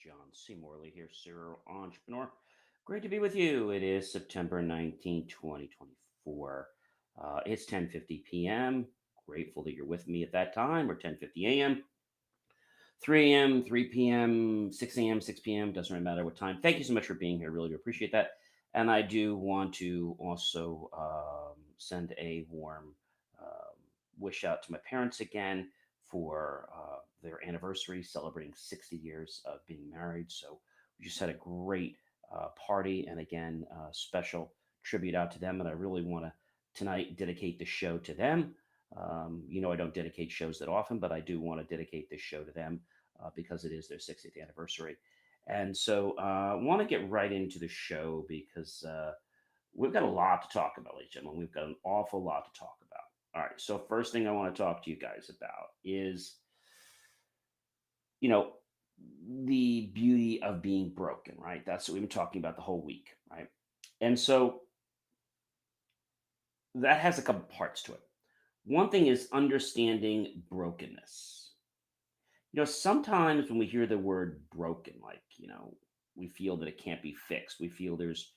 John C. Morley here, serial entrepreneur. Great to be with you. It is September 19th, 2024. It's 10:50 p.m. Grateful that you're with me at that time, or 10:50 a.m., 3 a.m., 3 p.m., 6 a.m., 6 p.m. Doesn't really matter what time. Thank you so much for being here. Really do appreciate that. And I do want to also send a warm wish out to my parents again for their anniversary, celebrating 60 years of being married. So we just had a great party, and again, special tribute out to them. And I really want to tonight dedicate the show to them. I don't dedicate shows that often, but I do want to dedicate this show to them because it is their 60th anniversary. And so I want to get right into the show because we've got a lot to talk about, ladies and gentlemen. We've got an awful lot to talk about. All right. So, first thing I want to talk to you guys about is, you know, the beauty of being broken, right? That's what we've been talking about the whole week, right? And so that has a couple parts to it. One thing is understanding brokenness. Sometimes when we hear the word broken, we feel that it can't be fixed. We feel there's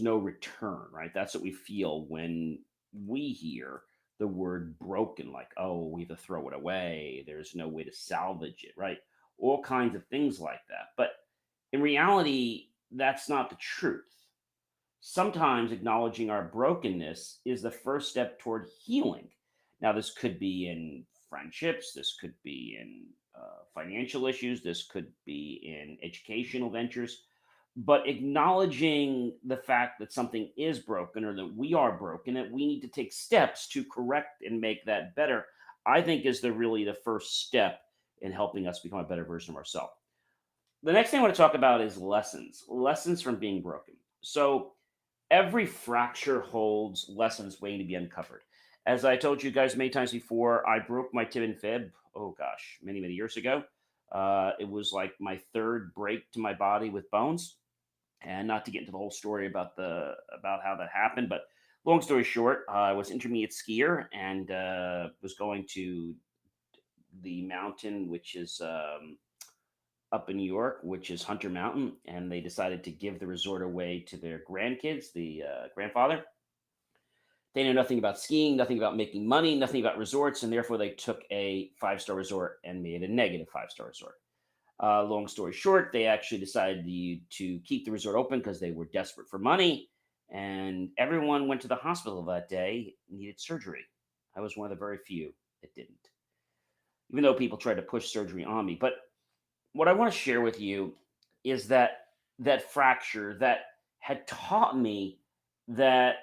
no return, right? That's what we feel when we hear the word broken, like, oh, we have to throw it away. There's no way to salvage it, right? All kinds of things like that. But in reality, that's not the truth. Sometimes acknowledging our brokenness is the first step toward healing. Now, this could be in friendships, this could be in financial issues, this could be in educational ventures. But acknowledging the fact that something is broken or that we are broken, that we need to take steps to correct and make that better, I think is the first step in helping us become a better version of ourselves. The next thing I want to talk about is lessons from being broken. So every fracture holds lessons waiting to be uncovered. As I told you guys many times before, I broke my tib and fib, oh gosh, many, many years ago. It was like my third break to my body with bones. And not to get into the whole story about how that happened, but long story short, I was intermediate skier and was going to the mountain, which is up in New York, which is Hunter Mountain, and they decided to give the resort away to their grandkids, the grandfather. They knew nothing about skiing, nothing about making money, nothing about resorts, and therefore they took a five-star resort and made it a negative five-star resort. Long story short, they actually decided to keep the resort open because they were desperate for money, and everyone went to the hospital that day needed surgery. I was one of the very few that didn't, even though people tried to push surgery on me. But what I want to share with you is that fracture that had taught me that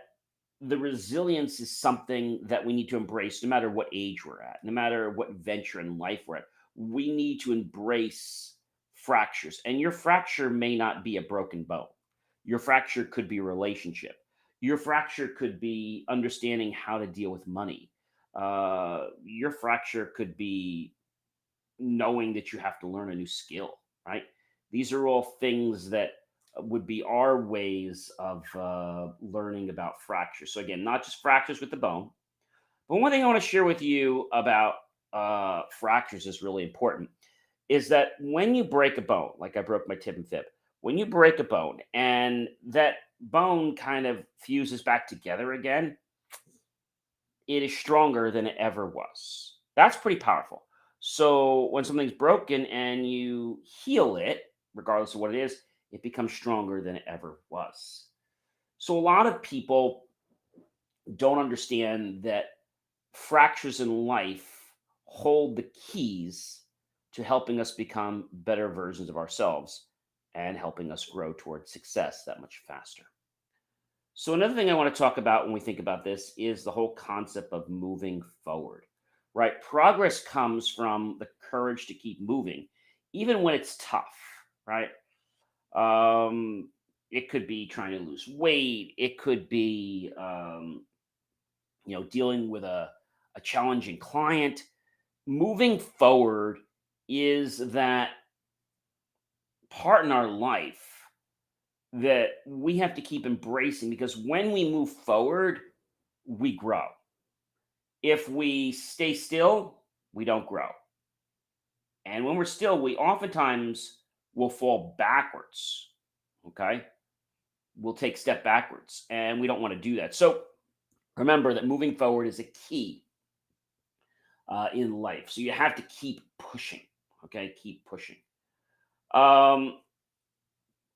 the resilience is something that we need to embrace no matter what age we're at, no matter what venture in life we're at. We need to embrace fractures. And your fracture may not be a broken bone. Your fracture could be a relationship. Your fracture could be understanding how to deal with money. Your fracture could be knowing that you have to learn a new skill, right? These are all things that would be our ways of learning about fractures. So, again, not just fractures with the bone, but one thing I want to share with you about fractures is really important is that when you break a bone, like I broke my tib and fib, when you break a bone and that bone kind of fuses back together again, it is stronger than it ever was. That's pretty powerful. So when something's broken and you heal it, regardless of what it is, it becomes stronger than it ever was. So a lot of people don't understand that fractures in life hold the keys to helping us become better versions of ourselves and helping us grow towards success that much faster. So, another thing I want to talk about when we think about this is the whole concept of moving forward, right? Progress comes from the courage to keep moving, even when it's tough, right? It could be trying to lose weight, it could be, dealing with a challenging client. Moving forward is that part in our life that we have to keep embracing because when we move forward, we grow. If we stay still, we don't grow. And when we're still, we oftentimes we'll fall backwards. Okay. We'll take a step backwards. And we don't want to do that. So remember that moving forward is a key in life. So you have to keep pushing. Okay. Keep pushing. Um,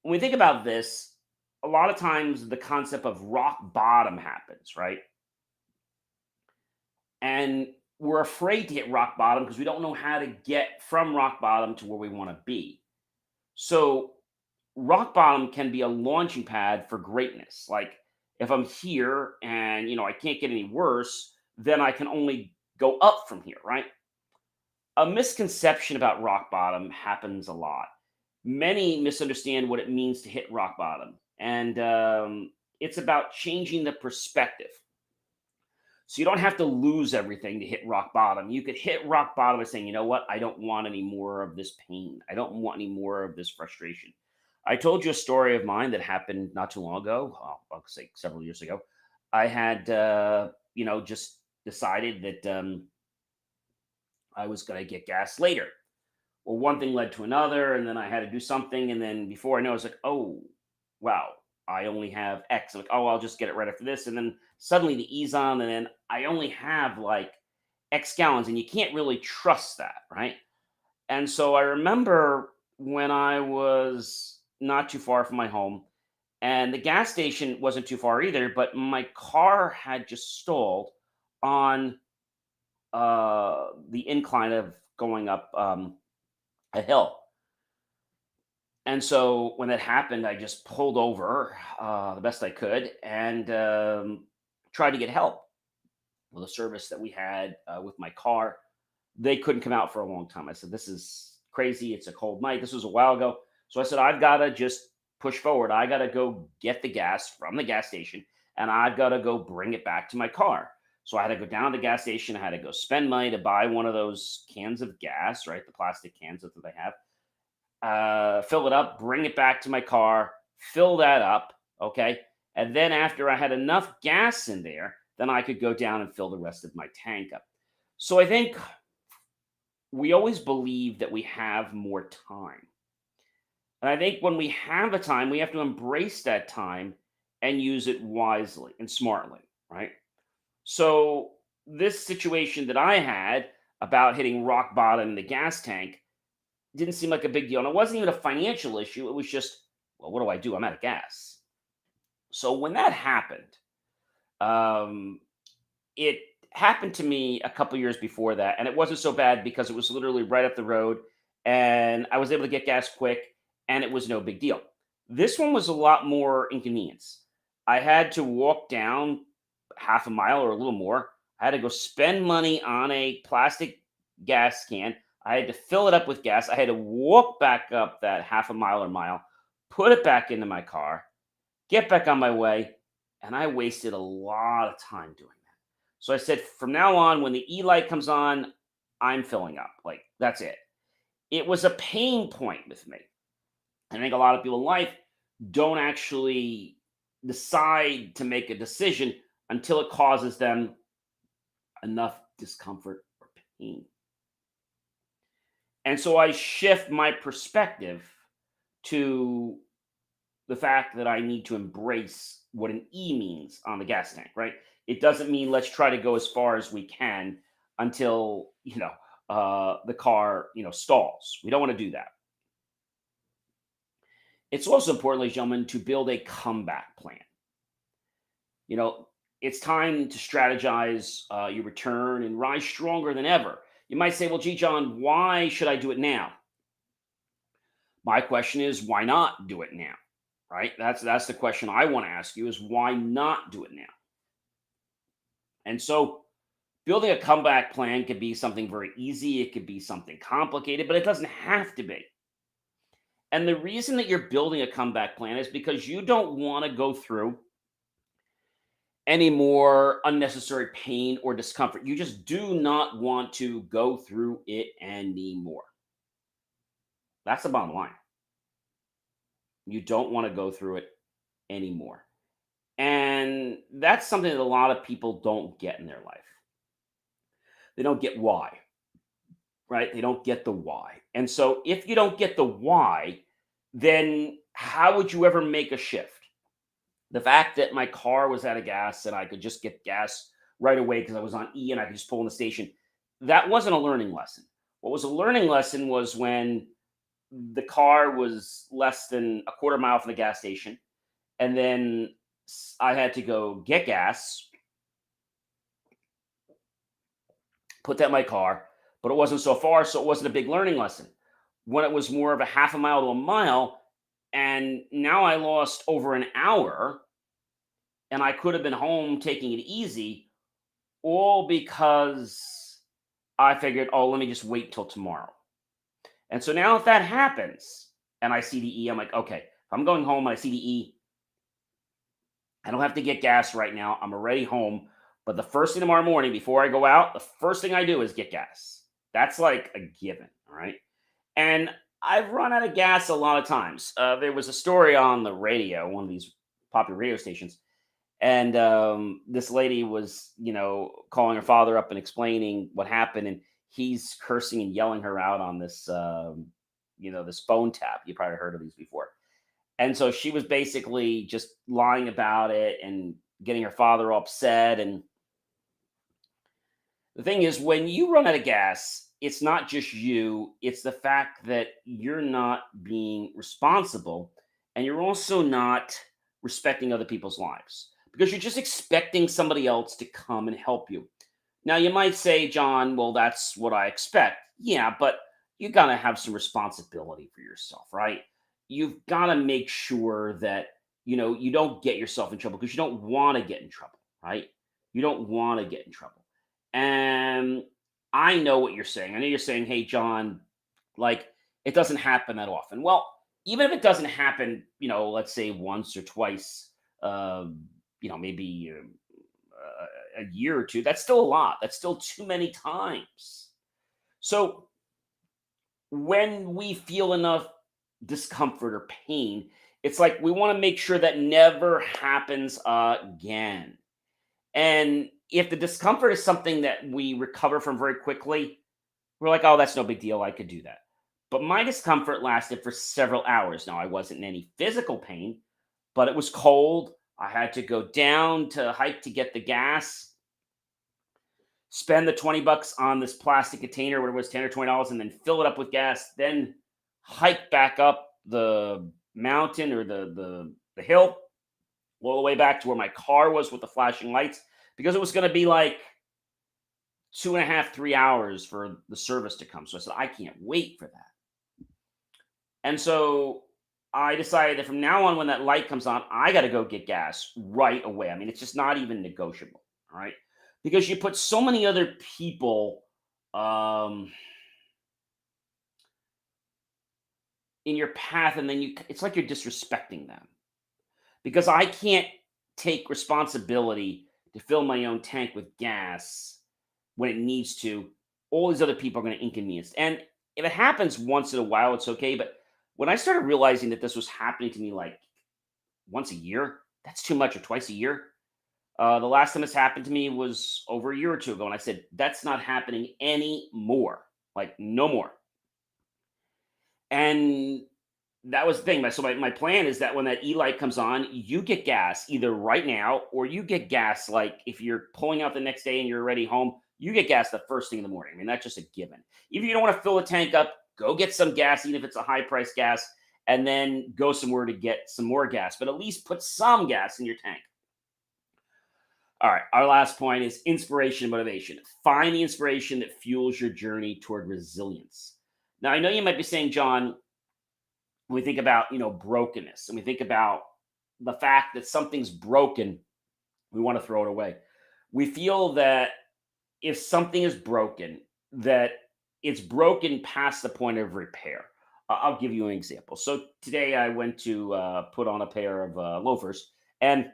when we think about this, a lot of times the concept of rock bottom happens, right? And we're afraid to hit rock bottom because we don't know how to get from rock bottom to where we want to be. So, rock bottom can be a launching pad for greatness. Like if I'm here and I can't get any worse, then I can only go up from here, right? A misconception about rock bottom happens a lot. Many misunderstand what it means to hit rock bottom, and it's about changing the perspective. So you don't have to lose everything to hit rock bottom. You could hit rock bottom by saying, you know what? I don't want any more of this pain. I don't want any more of this frustration. I told you a story of mine that happened not too long ago. I'll say several years ago. I had, just decided that I was going to get gas later. Well, one thing led to another, and then I had to do something, and then before I know, I was like, oh, wow, I only have X. I'm like, oh, I'll just get it right after this, and then suddenly the E's on, and then I only have like X gallons, and you can't really trust that, right? And so I remember when I was not too far from my home, and the gas station wasn't too far either, but my car had just stalled on the incline of going up a hill. And so when that happened, I just pulled over the best I could and tried to get help. Well, the service that we had with my car, they couldn't come out for a long time. I said, "This is crazy. It's a cold night." This was a while ago. So I said, "I've got to just push forward. I got to go get the gas from the gas station and I've got to go bring it back to my car." So I had to go down to the gas station. I had to go spend money to buy one of those cans of gas, right? The plastic cans that they have, fill it up, bring it back to my car, fill that up, okay? And then after I had enough gas in there, then I could go down and fill the rest of my tank up. So I think we always believe that we have more time. And I think when we have the time, we have to embrace that time and use it wisely and smartly, right? So this situation that I had about hitting rock bottom in the gas tank didn't seem like a big deal. And it wasn't even a financial issue. It was just, well, what do I do? I'm out of gas. So when that happened, um, it happened to me a couple years before that. And it wasn't so bad because it was literally right up the road and I was able to get gas quick and it was no big deal. This one was a lot more inconvenience. I had to walk down half a mile or a little more. I had to go spend money on a plastic gas can. I had to fill it up with gas. I had to walk back up that half a mile or mile, put it back into my car, get back on my way. And I wasted a lot of time doing that. So I said, from now on, when the E light comes on, I'm filling up. Like, that's it. It was a pain point with me. I think a lot of people in life don't actually decide to make a decision until it causes them enough discomfort or pain. And so I shift my perspective to the fact that I need to embrace what an E means on the gas tank, right? It doesn't mean let's try to go as far as we can until, the car, stalls. We don't want to do that. It's also important, ladies and gentlemen, to build a comeback plan. You know, it's time to strategize your return and rise stronger than ever. You might say, well, gee, John, why should I do it now? My question is, why not do it now? Right? That's the question I want to ask you is why not do it now? And so building a comeback plan could be something very easy, it could be something complicated, but it doesn't have to be. And the reason that you're building a comeback plan is because you don't want to go through any more unnecessary pain or discomfort. You just do not want to go through it anymore. That's the bottom line. You don't want to go through it anymore. And that's something that a lot of people don't get in their life. They don't get why, right? They don't get the why. And so if you don't get the why, then how would you ever make a shift? The fact that my car was out of gas and I could just get gas right away because I was on E and I could just pull in the station, that wasn't a learning lesson. What was a learning lesson was when the car was less than a quarter mile from the gas station, and then I had to go get gas, put that in my car, but it wasn't so far, so it wasn't a big learning lesson. When it was more of a half a mile to a mile, and now I lost over an hour, and I could have been home taking it easy, all because I figured, oh, let me just wait till tomorrow. And so now if that happens and I see the E, I'm like, okay, if I'm going home and I see the E, I don't have to get gas right now. I'm already home. But the first thing tomorrow morning before I go out, the first thing I do is get gas. That's like a given. All right. And I've run out of gas a lot of times. There was a story on the radio, one of these popular radio stations, and this lady was, calling her father up and explaining what happened, and he's cursing and yelling her out on this, this phone tap. You probably heard of these before. And so she was basically just lying about it and getting her father upset. And the thing is, when you run out of gas, it's not just you, it's the fact that you're not being responsible, and you're also not respecting other people's lives because you're just expecting somebody else to come and help you. Now, you might say, John, well, that's what I expect. Yeah, but you got to have some responsibility for yourself, right? You've got to make sure that, you don't get yourself in trouble because you don't want to get in trouble, right? You don't want to get in trouble. And I know what you're saying. I know you're saying, hey, John, like it doesn't happen that often. Well, even if it doesn't happen, let's say once or twice, maybe a year or two, that's still a lot. That's still too many times. So when we feel enough discomfort or pain, it's like we want to make sure that never happens again. And if the discomfort is something that we recover from very quickly, we're like, oh, that's no big deal. I could do that. But my discomfort lasted for several hours. Now, I wasn't in any physical pain, but it was cold. I had to go down to hike to get the gas, spend the 20 bucks on this plastic container, where it was 10 or $20, and then fill it up with gas, then hike back up the mountain or the hill all the way back to where my car was with the flashing lights, because it was going to be like 2.5, 3 hours for the service to come. So I said, I can't wait for that. And so I decided that from now on, when that light comes on, I got to go get gas right away. I mean, it's just not even negotiable. All right. Because you put so many other people um, in your path, and then it's like you're disrespecting them. Because I can't take responsibility to fill my own tank with gas when it needs to. All these other people are going to inconvenience. And if it happens once in a while, it's okay. But when I started realizing that this was happening to me like once a year, that's too much, or twice a year. The last time this happened to me was over a year or two ago. And I said, that's not happening anymore. Like, no more. And that was the thing. So my plan is that when that E light comes on, you get gas either right now, or you get gas like if you're pulling out the next day and you're already home, you get gas the first thing in the morning. I mean, that's just a given. If you don't want to fill the tank up, go get some gas, even if it's a high price gas, and then go somewhere to get some more gas. But at least put some gas in your tank. All right. Our last point is inspiration and motivation. Find the inspiration that fuels your journey toward resilience. Now, I know you might be saying, John, when we think about brokenness, and we think about the fact that something's broken, we want to throw it away. We feel that if something is broken, that it's broken past the point of repair. I'll give you an example. So today I went to put on a pair of loafers, and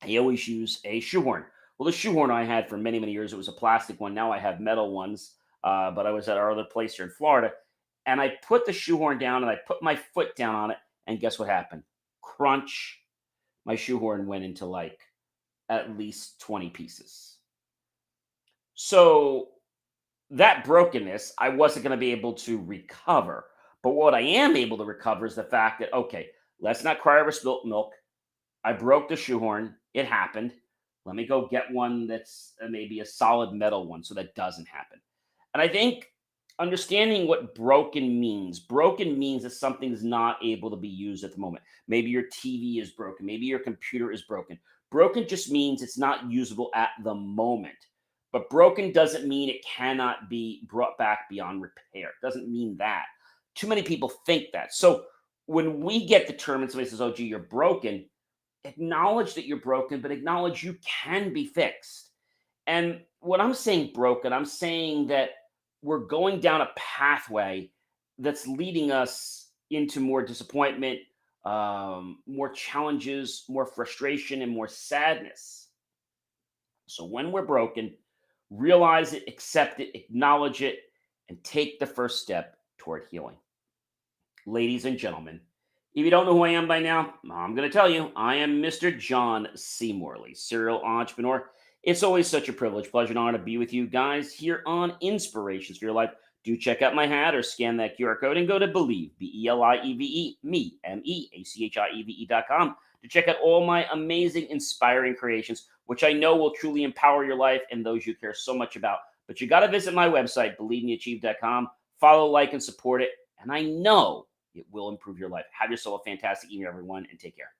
I always use a shoehorn. Well, the shoehorn I had for many, many years, it was a plastic one. Now I have metal ones. But I was at our other place here in Florida, and I put the shoehorn down and I put my foot down on it. And guess what happened? Crunch. My shoehorn went into like at least 20 pieces. So that brokenness, I wasn't going to be able to recover. But what I am able to recover is the fact that, okay, let's not cry over spilt milk. I broke the shoehorn. It happened. Let me go get one that's maybe a solid metal one so that doesn't happen. And I think understanding what broken means that something's not able to be used at the moment. Maybe your TV is broken. Maybe your computer is broken. Broken just means it's not usable at the moment. But broken doesn't mean it cannot be brought back beyond repair. It doesn't mean that. Too many people think that. So when we get determined, somebody says, oh, gee, you're broken, acknowledge that you're broken, but acknowledge you can be fixed. And when I'm saying broken, I'm saying that we're going down a pathway that's leading us into more disappointment, more challenges, more frustration, and more sadness. So when we're broken, realize it, accept it, acknowledge it, and take the first step toward healing. Ladies and gentlemen, if you don't know who I am by now, I'm going to tell you, I am Mr. John C. Morley, serial entrepreneur. It's always such a privilege, pleasure, and honor to be with you guys here on Inspirations for Your Life. Do check out my hat or scan that QR code and go to Believe, Believe, me, MEACHIEVE.com to check out all my amazing, inspiring creations, which I know will truly empower your life and those you care so much about. But you got to visit my website, BelieveMeAchieve.com, follow, like, and support it. And I know it will improve your life. Have yourself a fantastic evening, everyone, and take care.